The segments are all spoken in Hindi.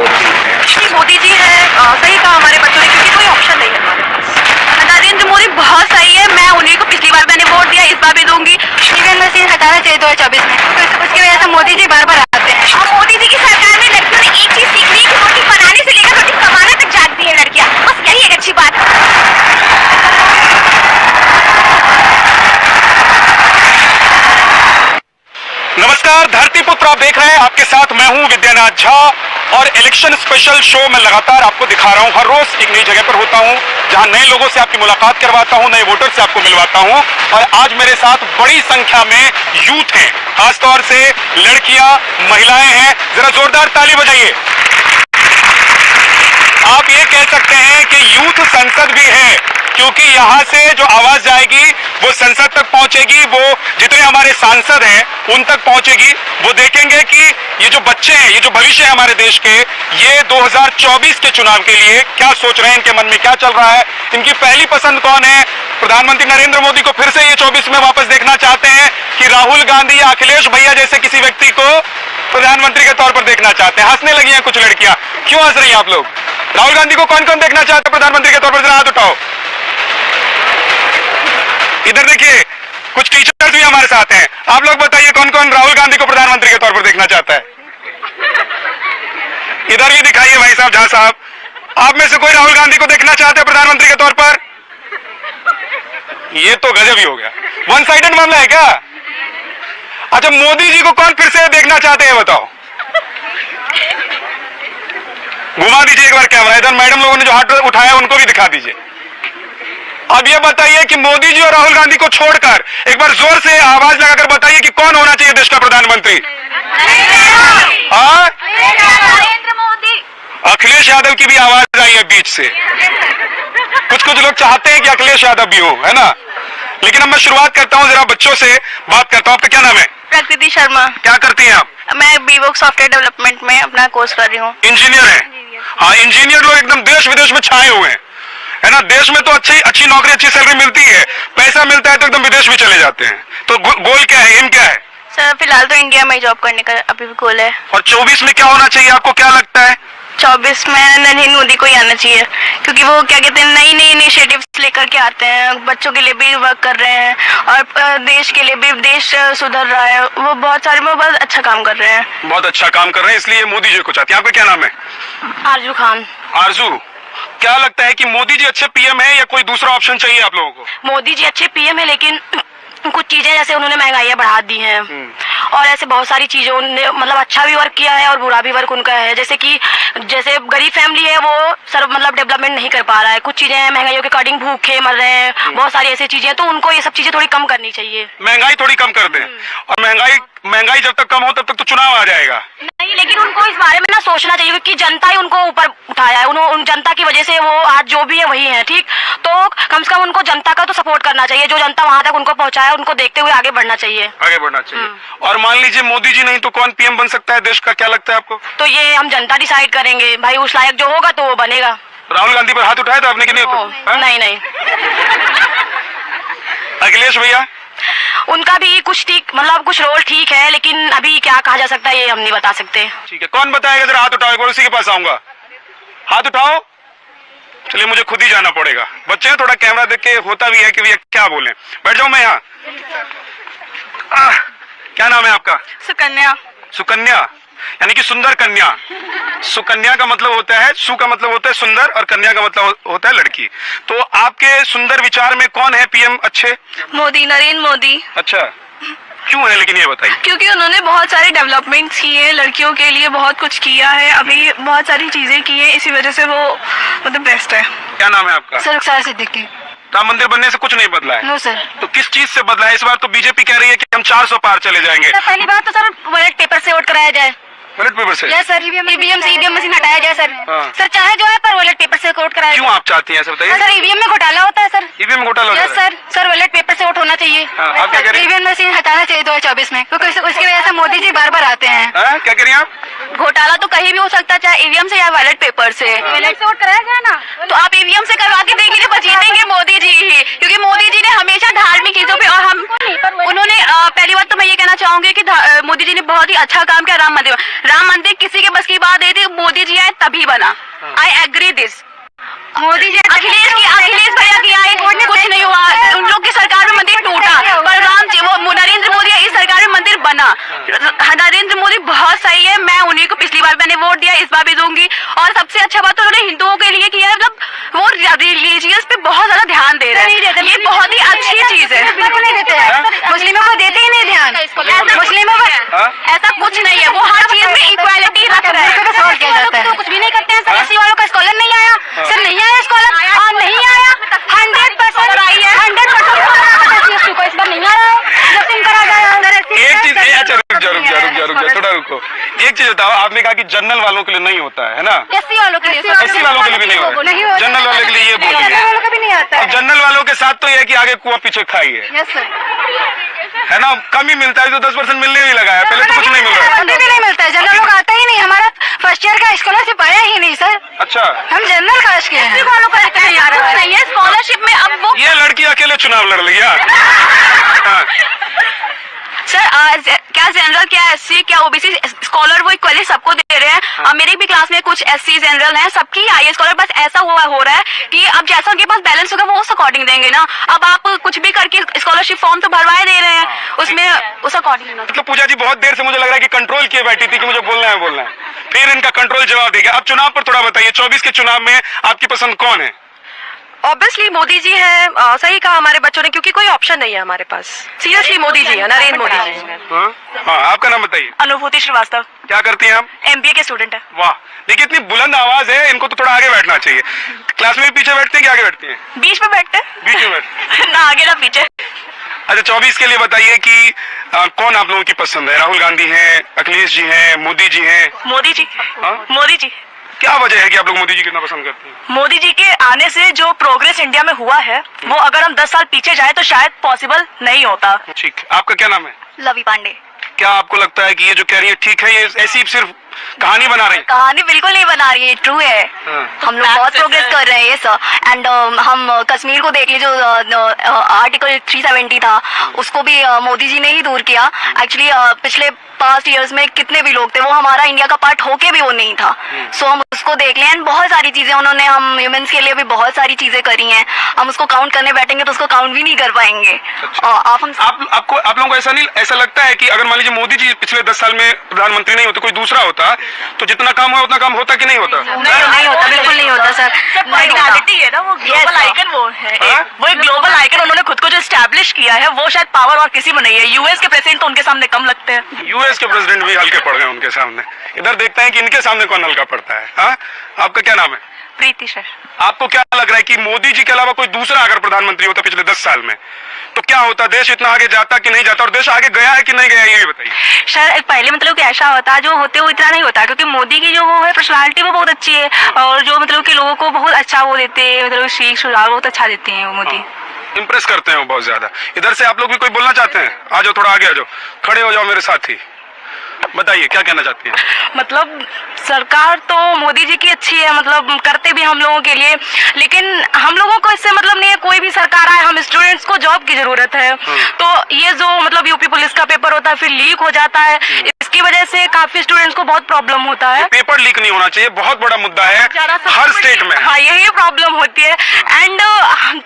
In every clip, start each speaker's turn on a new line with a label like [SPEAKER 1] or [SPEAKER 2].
[SPEAKER 1] श्री मोदी जी है, सही कहा हमारे बच्चों ने, क्योंकि कोई ऑप्शन नहीं है हमारे पास। नरेंद्र मोदी बहुत सही है, मैं उन्हीं को पिछली बार मैंने वोट दिया, इस बार भी दूंगी। ईवीएम मशीन हटाना चाहिए 2024 में, तो उसकी वजह से मोदी जी बार बार आते हैं। और मोदी जी की सरकार में लड़कियों ने एक चीज सीख ली कि रोटी बनाने से लेकर रोटी कमाने तक जानती है लड़कियां, बस यही एक अच्छी बात है।
[SPEAKER 2] नमस्कार, धरती पुत्र आप देख रहे हैं, आपके साथ मैं हूं विद्यानाथ झा और इलेक्शन स्पेशल शो में लगातार आपको दिखा रहा हूं। हर रोज एक नई जगह पर होता हूं जहां नए लोगों से आपकी मुलाकात करवाता हूं, नए वोटर से आपको मिलवाता हूं। और आज मेरे साथ बड़ी संख्या में यूथ हैं, खासतौर से लड़कियां, महिलाएं हैं। जरा जोरदार ताली बजाइए। आप ये कह सकते हैं कि यूथ संसद भी है, क्योंकि यहां से जो आवाज जाएगी वो संसद तक पहुंचेगी, वो जितने हमारे सांसद हैं उन तक पहुंचेगी। वो देखेंगे कि ये जो बच्चे हैं, ये जो भविष्य है हमारे देश के, ये 2024 के चुनाव के लिए क्या सोच रहे हैं, इनके मन में क्या चल रहा है, इनकी पहली पसंद कौन है। प्रधानमंत्री नरेंद्र मोदी को फिर से ये 24 में वापस देखना चाहते हैं कि राहुल गांधी या अखिलेश भैया जैसे किसी व्यक्ति को प्रधानमंत्री के तौर पर देखना चाहते हैं। हंसने लगी हैं कुछ लड़कियां, क्यों हंस रही हैं आप लोग? राहुल गांधी को कौन कौन देखना चाहता है प्रधानमंत्री के तौर पर? जरा हाथ उठाओ। इधर देखिए, कुछ टीचर्स भी हमारे साथ हैं। आप लोग बताइए कौन कौन राहुल गांधी को प्रधानमंत्री के तौर पर देखना चाहता है? इधर भी दिखाइए भाई साहब, झा साहब, आप में से कोई राहुल गांधी को देखना चाहते हैं प्रधानमंत्री के तौर पर? ये तो गजब ही हो गया, वन साइडेड मामला है क्या? अच्छा, मोदी जी को कौन फिर से देखना चाहते हैं बताओ? घुमा दीजिए एक बार कैमरा, इधर मैडम लोगों ने जो हाथ उठाया उनको भी दिखा दीजिए। अब ये बताइए कि मोदी जी और राहुल गांधी को छोड़कर एक बार जोर से आवाज लगाकर बताइए कि कौन होना चाहिए देश का प्रधानमंत्री? हाँ,
[SPEAKER 1] नरेंद्र मोदी।
[SPEAKER 2] अखिलेश यादव की भी आवाज आई है बीच से। कुछ कुछ लोग चाहते हैं कि अखिलेश यादव भी हो, है ना? लेकिन अब मैं शुरुआत करता हूं, जरा बच्चों से बात करता हूं। आपका क्या नाम है?
[SPEAKER 1] प्रकृति शर्मा।
[SPEAKER 2] क्या करती हैं आप?
[SPEAKER 1] मैं बीवोक सॉफ्टवेयर डेवलपमेंट में अपना कोर्स कर रही हूँ।
[SPEAKER 2] इंजीनियर है? हाँ, इंजीनियर लोग एकदम देश विदेश में छाए हुए हैं, है ना? देश में तो अच्छी नौकरी, अच्छी सैलरी मिलती है, पैसा मिलता है तो एकदम विदेश भी चले जाते हैं। तो गोल क्या है, एम क्या है?
[SPEAKER 1] सर फिलहाल तो इंडिया में जॉब करने का अभी भी गोल है।
[SPEAKER 2] और 24 में क्या होना चाहिए, आपको क्या लगता है?
[SPEAKER 1] 24 में नरेंद्र मोदी को ही आना चाहिए, क्योंकि वो क्या कहते हैं, नई नई इनिशिएटिव्स लेकर के आते हैं, बच्चों के लिए भी वर्क कर रहे हैं और देश के लिए भी, देश सुधर रहा है। वो बहुत अच्छा काम कर रहे हैं।
[SPEAKER 2] बहुत अच्छा काम कर रहे हैं, इसलिए मोदी जी को चाहते हैं। आपका क्या नाम है?
[SPEAKER 1] आरजू खान।
[SPEAKER 2] आरजू, क्या लगता है कि मोदी जी अच्छे पीएम है या कोई दूसरा ऑप्शन चाहिए आप लोगों को?
[SPEAKER 1] मोदी जी अच्छे पीएम है, लेकिन कुछ चीजें जैसे उन्होंने महंगाइयां बढ़ा दी हैं और ऐसे बहुत सारी चीजों उन्होंने मतलब अच्छा भी वर्क किया है और बुरा भी वर्क उनका है। जैसे गरीब फैमिली है, वो सर मतलब डेवलपमेंट नहीं कर पा रहा है। कुछ चीजें महंगाइयों के अकॉर्डिंग भूखे मर रहे हैं, बहुत सारी ऐसी चीजें, तो उनको ये सब चीजें थोड़ी कम करनी चाहिए।
[SPEAKER 2] महंगाई थोड़ी कम कर दें, और महंगाई जब तक कम हो तब तक तो चुनाव आ जाएगा।
[SPEAKER 1] नहीं, लेकिन उनको इस बारे में ना सोचना चाहिए, क्योंकि जनता ही उनको ऊपर उठाया है। उन जनता की वजह से वो आज जो भी है वही है, ठीक? तो कम से कम उनको जनता का तो सपोर्ट करना चाहिए, जो जनता वहां तक उनको पहुंचाया उनको देखते हुए आगे बढ़ना चाहिए।
[SPEAKER 2] आगे बढ़ना चाहिए। और मान लीजिए मोदी जी नहीं तो कौन पीएम बन सकता है देश का, क्या लगता है आपको?
[SPEAKER 1] तो ये हम जनता डिसाइड करेंगे भाई, उस लायक जो होगा तो वो बनेगा।
[SPEAKER 2] राहुल गांधी पर हाथ उठाया था आपने कि नहीं?
[SPEAKER 1] नहीं।
[SPEAKER 2] अखिलेश भैया?
[SPEAKER 1] उनका भी कुछ ठीक, मतलब कुछ रोल ठीक है, लेकिन अभी क्या कहा जा सकता है ये हम नहीं बता सकते।
[SPEAKER 2] ठीक है, कौन बताएगा? जरा हाथ उठाओ, एक बार उसी के पास आऊंगा। हाथ उठाओ। चलिए, मुझे खुद ही जाना पड़ेगा। बच्चे थोड़ा कैमरा देख के होता भी है कि भैया क्या बोले। बैठ जाऊं मैं यहाँ? क्या नाम है आपका?
[SPEAKER 1] सुकन्या।
[SPEAKER 2] सुकन्या यानी कि सुंदर कन्या। सुकन्या का मतलब होता है, सु का मतलब होता है सुंदर और कन्या का मतलब होता है लड़की। तो आपके सुंदर विचार में कौन है पीएम अच्छे?
[SPEAKER 1] मोदी, नरेंद्र मोदी।
[SPEAKER 2] अच्छा, क्यों है लेकिन ये बताइए?
[SPEAKER 1] क्योंकि उन्होंने बहुत सारे डेवलपमेंट्स किए, लड़कियों के लिए बहुत कुछ किया है, अभी बहुत सारी चीजें की है, इसी वजह से वो मतलब बेस्ट है।
[SPEAKER 2] क्या नाम है आपका?
[SPEAKER 1] सर रुखसार सिद्दीकी।
[SPEAKER 2] राम मंदिर बनने से कुछ नहीं बदला है?
[SPEAKER 1] No sir.
[SPEAKER 2] तो किस चीज से बदला है? इस बार तो बीजेपी कह रही है कि हम 400 पार चले जाएंगे।
[SPEAKER 1] पहली बात तो सर बैलेट पेपर से वोट कराया जाए।
[SPEAKER 2] बैलेट पेपर से?
[SPEAKER 1] यस सर, ईवीएम से ईवीएम मशीन हटाया जाए सर।
[SPEAKER 2] हाँ।
[SPEAKER 1] सर चाहे जो है पर बैलेट पेपर से वोट कराया।
[SPEAKER 2] क्यों आप चाहती हैं ऐसा बताइए?
[SPEAKER 1] सर ईवीएम में घोटाला होता है सर।
[SPEAKER 2] ईवीएम में घोटाला होता है?
[SPEAKER 1] Yes sir, sir ballot paper से वोट होना चाहिए।
[SPEAKER 2] हाँ, आप क्या कह रही हैं?
[SPEAKER 1] ईवीएम मशीन हटाना चाहिए 2024 में, क्योंकि उसकी वजह से मोदी जी बार बार आते हैं।
[SPEAKER 2] क्या कह रही हैं आप?
[SPEAKER 1] घोटाला तो कहीं भी हो सकता है, चाहे ईवीएम से या बैलेट पेपर से। बैलेट से वोट कराया गया ना, तो आप ईवीएम से करवा के देखिए, तो जीतेंगे मोदी जी ही, क्योंकि मोदी जी ने हमेशा धार्मिक चीजों पे, और हम उन्होंने पहली बात तो मैं ये कहना चाहूंगी कि मोदी जी ने बहुत ही अच्छा काम किया। राम मंदिर किसी के बस की बात नहीं थी, मोदी जी आए बना। I agree this. Modi ji Akhilesh भैया की आए कुछ नहीं हुआ, उन लोग की सरकार में मंदिर टूटा, पर वो नरेंद्र मोदी इस सरकार में मंदिर बना। नरेंद्र मोदी बहुत सही है, मैं उन्हीं को पिछली बार मैंने वोट दिया, इस बार भी दूंगी। और सबसे अच्छा बात उन्होंने हिंदुओं के लिए किया है, मतलब वो रिलीजियस पे बहुत ज्यादा ध्यान दे रहे हैं, ये बहुत ही अच्छी चीज है। बिल्कुल नहीं देते हैं, मुस्लिमों को देते ही नहीं ध्यान, मुस्लिमों को ऐसा कुछ नहीं है, वो हर चीज में इक्वालिटी रख रहे हैं। तो कुछ भी नहीं करते हैं, सर एससी वालों का स्कॉलर नहीं आया, सर नहीं आया स्कॉलर, और नहीं आया 100% आई है, 100% को इस बार नहीं आया, जब सिंह करा गया।
[SPEAKER 2] एक चीज अच्छा रुक जा थोड़ा रुको। एक चीज बताओ, आपने कहा कि जनरल वालों के लिए नहीं होता है ना?
[SPEAKER 1] एससी वालों के लिए
[SPEAKER 2] भी नहीं होता, जनरल वालों के लिए ये बोलिए।
[SPEAKER 1] जनरल वालों का भी नहीं आता है।
[SPEAKER 2] जनरल वालों के साथ तो ये है कि आगे कुआ पीछे खाई है ना, कम ही मिलता है, तो 10% मिलने भी लगा है, पहले तो कुछ नहीं मिल रहा है।
[SPEAKER 1] भी नहीं मिलता है, जनरल लोग आता ही नहीं, हमारा फर्स्ट ईयर का स्कॉलरशिप आया ही नहीं सर।
[SPEAKER 2] अच्छा,
[SPEAKER 1] हम जनरल कास्ट के हैं, वालों का नहीं आ रहा है स्कॉलरशिप में। अब वो
[SPEAKER 2] ये लड़की अकेले चुनाव लड़ रही है। हाँ।
[SPEAKER 1] सर क्या जनरल क्या एससी क्या ओबीसी स्कॉलर वो इक्वली सबको दे रहे हैं। अब मेरे भी क्लास में कुछ एससी जनरल हैं, सबकी आई स्कॉलर, बस ऐसा हो रहा है कि अब जैसा उनके पास बैलेंस होगा वो उस अकॉर्डिंग देंगे ना। अब आप कुछ भी करके स्कॉलरशिप फॉर्म तो भरवाए दे रहे हैं, उसमें उस अकॉर्डिंग।
[SPEAKER 2] मतलब पूजा जी बहुत देर से मुझे लग रहा है कि कंट्रोल किए बैठी थी कि मुझे बोलना है, फिर इनका कंट्रोल जवाब देगा। अब चुनाव पर थोड़ा बताइए, 24 के चुनाव में आपकी पसंद कौन है?
[SPEAKER 1] ऑब्वियसली मोदी जी है, सही कहा हमारे बच्चों ने, क्योंकि कोई ऑप्शन नहीं है हमारे पास। सीरियसली मोदी जी है, नरेंद्र मोदी जी।
[SPEAKER 2] हाँ, आपका नाम बताइए।
[SPEAKER 1] अनुभूति श्रीवास्तव।
[SPEAKER 2] क्या करती हैं आप?
[SPEAKER 1] एमबीए के स्टूडेंट है।
[SPEAKER 2] वाह, देखिए इतनी बुलंद आवाज है, इनको तो थोड़ा आगे बैठना चाहिए। क्लास में भी पीछे बैठते हैं कि आगे बैठती हैं?
[SPEAKER 1] बीच में बैठते हैं।
[SPEAKER 2] बीच में बैठते
[SPEAKER 1] ना आगे ना पीछे।
[SPEAKER 2] अच्छा, 24 के लिए बताइए कि कौन आप लोगों की पसंद है? राहुल गांधी हैं, अखिलेश जी हैं, मोदी जी हैं?
[SPEAKER 1] मोदी जी। मोदी जी।
[SPEAKER 2] क्या वजह है कि आप लोग मोदी जी कितना पसंद करते हैं?
[SPEAKER 1] मोदी जी के आने से जो प्रोग्रेस इंडिया में हुआ है वो अगर हम 10 साल पीछे जाए तो शायद पॉसिबल नहीं होता।
[SPEAKER 2] ठीक, आपका क्या नाम है?
[SPEAKER 1] लवी पांडे।
[SPEAKER 2] क्या आपको लगता है कि ये जो कह रही है ठीक है, ये ऐसी सिर्फ कहानी बना रही है?
[SPEAKER 1] कहानी बिल्कुल नहीं बना रही है, ट्रू है। हम लोग बहुत प्रोग्रेस कर रहे हैं ये सर। एंड हम कश्मीर को देख लीजिए, जो आर्टिकल 370 था उसको भी मोदी जी ने ही दूर किया। एक्चुअली पिछले पास्ट ईयर्स में कितने भी लोग थे, वो हमारा इंडिया का पार्ट होके भी वो नहीं था। सो हम उसको देख लें, एंड बहुत सारी चीजें उन्होंने हम ह्यूमंस के लिए भी बहुत सारी चीजें करी हैं। हम उसको काउंट करने बैठेंगे तो उसको काउंट भी नहीं कर पाएंगे।
[SPEAKER 2] आप लोगों को ऐसा लगता है कि अगर मान लीजिए मोदी जी पिछले 10 साल में प्रधानमंत्री नहीं होते, कोई दूसरा होता, तो जितना काम हुआ उतना काम होता कि नहीं होता?
[SPEAKER 1] नहीं होता, बिल्कुल नहीं होता सर। पर्सनालिटी है ना, वो ग्लोबल आइकन वो है, वो एक ग्लोबल आइकन उन्होंने खुद को जो एस्टैब्लिश किया है, वो शायद पावर और किसी में नहीं है। यूएस के प्रेसिडेंट तो उनके सामने कम लगते हैं।
[SPEAKER 2] यूएस के प्रेसिडेंट भी हल्के पड़ गए उनके सामने। इधर देखते हैं कि इनके सामने कौन हल्का पड़ता है। हाँ, आपका क्या नाम है?
[SPEAKER 1] प्रीति सर।
[SPEAKER 2] आपको क्या लग रहा है कि मोदी जी के अलावा कोई दूसरा अगर प्रधानमंत्री होता पिछले 10 साल में तो क्या होता? देश इतना आगे जाता कि नहीं जाता, और देश आगे गया है कि नहीं गया, ये भी बताइए।
[SPEAKER 1] सर पहले मतलब कि ऐसा होता, जो होते वो इतना नहीं होता, क्योंकि मोदी की जो वो है पर्सनालिटी वो बहुत अच्छी है, और जो मतलब कि लोगों को बहुत अच्छा वो देते हैं, मतलब सीख सुझाव बहुत अच्छा देते हैं वो मोदी।
[SPEAKER 2] इम्प्रेस करते हैं वो बहुत ज्यादा। इधर से आप लोग भी कोई बोलना चाहते हैं? आ जाओ, थोड़ा आगे आ जाओ, खड़े हो जाओ मेरे साथ ही, बताइए क्या कहना चाहती हैं?
[SPEAKER 1] मतलब सरकार तो मोदी जी की अच्छी है, मतलब करते भी हम लोगों के लिए, लेकिन हम लोगों को इससे मतलब नहीं है। कोई भी सरकार आए, हम स्टूडेंट्स को जॉब की जरूरत है। तो ये जो मतलब यूपी पुलिस का पेपर होता है फिर लीक हो जाता है, इसकी वजह से काफी स्टूडेंट्स को बहुत प्रॉब्लम होता है।
[SPEAKER 2] पेपर लीक नहीं होना चाहिए, बहुत बड़ा मुद्दा है हर स्टेट में।
[SPEAKER 1] हाँ, यही प्रॉब्लम होती है। एंड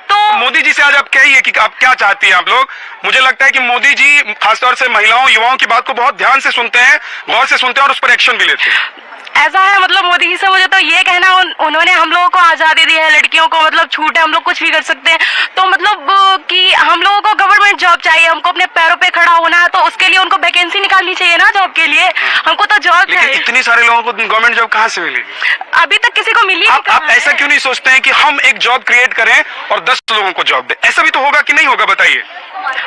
[SPEAKER 1] तो
[SPEAKER 2] मोदी जी से आज आप कहिए कि आप क्या चाहती हैं आप लोग। मुझे लगता है कि मोदी जी खासतौर से महिलाओं युवाओं की बात को बहुत ध्यान से सुनते हैं, गौर से सुनते हैं और उस पर एक्शन भी लेते हैं।
[SPEAKER 1] ऐसा है, मतलब मोदी जी से मुझे तो ये कहना, उन्होंने हम लोगों को आजादी दी है, लड़कियों को मतलब छूट है, हम लोग कुछ भी कर सकते हैं। तो मतलब कि हम लोगों को गवर्नमेंट जॉब चाहिए, हमको अपने पैरों पे खड़ा होना है, तो उसके लिए उनको वैकेंसी निकालनी चाहिए ना जॉब के लिए। हमको तो जॉब चाहिए।
[SPEAKER 2] इतनी सारे लोगों को गवर्नमेंट जॉब कहाँ से मिलेगी?
[SPEAKER 1] अभी तक किसी को मिली नहीं।
[SPEAKER 2] आप ऐसा क्यों नहीं सोचते हैं कि हम एक जॉब क्रिएट करें और 10 लोगों को जॉब दें? ऐसा भी तो होगा कि नहीं होगा, बताइए।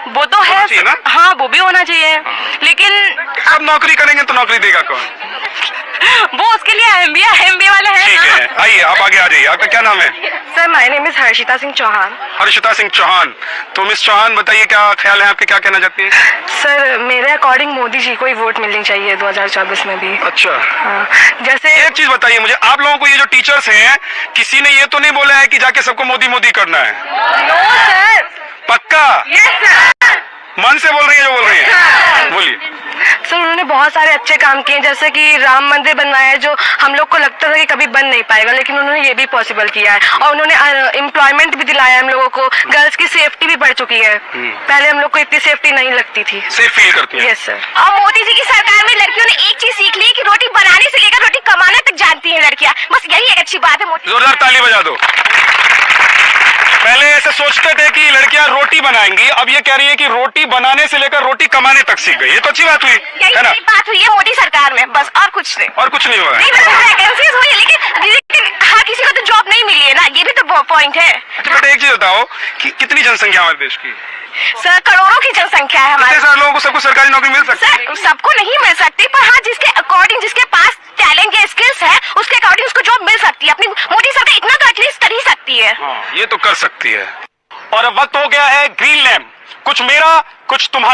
[SPEAKER 1] वो तो है ना? हाँ, वो भी होना चाहिए, लेकिन
[SPEAKER 2] अब नौकरी करेंगे तो नौकरी देगा कौन?
[SPEAKER 1] वो उसके लिए एमबीए वाले हैं।
[SPEAKER 2] ठीक है, आइए आप आगे आ जाइए। आपका क्या नाम है?
[SPEAKER 1] Sir my name is Harshita Singh Chauhan.
[SPEAKER 2] Harshita Singh Chauhan. तो मिस चौहान बताइए क्या ख्याल है आपके, क्या कहना चाहती हैं?
[SPEAKER 1] सर मेरे अकॉर्डिंग मोदी जी को ही वोट मिलनी चाहिए 2024 में भी।
[SPEAKER 2] अच्छा,
[SPEAKER 1] हाँ, जैसे
[SPEAKER 2] एक चीज बताइए मुझे, आप लोगों को ये जो टीचर्स हैं, किसी ने ये तो नहीं बोला है कि जाके सबको मोदी मोदी करना है?
[SPEAKER 1] No sir.
[SPEAKER 2] पक्का?
[SPEAKER 1] Yes sir.
[SPEAKER 2] मन से बोल रही है जो बोल रही है, बोलिए।
[SPEAKER 3] सर उन्होंने बहुत सारे अच्छे काम किए, जैसे कि राम मंदिर बनवाया है जो हम लोग को लगता था कि कभी बन नहीं पाएगा, लेकिन उन्होंने ये भी पॉसिबल किया है। और उन्होंने एम्प्लॉयमेंट भी दिलाया हम लोगों को, गर्ल्स की सेफ्टी भी बढ़ चुकी है। पहले हम लोग को इतनी सेफ्टी नहीं लगती थी।
[SPEAKER 2] सेफ फील करती है।
[SPEAKER 3] Yes sir.
[SPEAKER 1] और मोदी जी की सरकार में लड़कियों ने एक चीज सीख ली कि रोटी बनाने से लेकर रोटी कमाने तक जानती हैं लड़कियां। बस यही एक अच्छी बात है मोदी।
[SPEAKER 2] जोरदार ताली बजा दो। पहले ऐसे सोचते थे कि लड़कियां रोटी बनाएंगी, अब ये कह रही है कि रोटी बनाने से लेकर रोटी कमाने तक सीख गई। ये तो अच्छी बात हुई, है ना?
[SPEAKER 1] यही बात हुई है मोदी सरकार में, बस और कुछ नहीं।
[SPEAKER 2] और कुछ नहीं हुआ है।
[SPEAKER 1] नहीं मतलब वैकेंसीज हुई है, लेकिन हर किसी को तो जॉब नहीं मिली है ना, ये भी तो पॉइंट है।
[SPEAKER 2] अच्छा बेटा एक चीज बताओ कि कितनी जनसंख्या हमारे देश की?
[SPEAKER 1] सर करोड़ों की जनसंख्या है हमारे।
[SPEAKER 2] कितने सारे लोगों को सबको सरकारी नौकरी मिल सकती है?
[SPEAKER 1] सर सबको नहीं मिल सकती, पर हाँ जिसके अकॉर्डिंग, जिसके पास टैलेंट या स्किल्स है उसके अकॉर्डिंग उसको जॉब मिल सकती है। अपनी मोदी सरकार इतना तो एटलीस्ट कर ही सकती है।
[SPEAKER 2] हाँ, ये तो कर सकती है। और अब वक्त हो गया है ग्रीन लैम्प, कुछ मेरा कुछ तुम्हारा।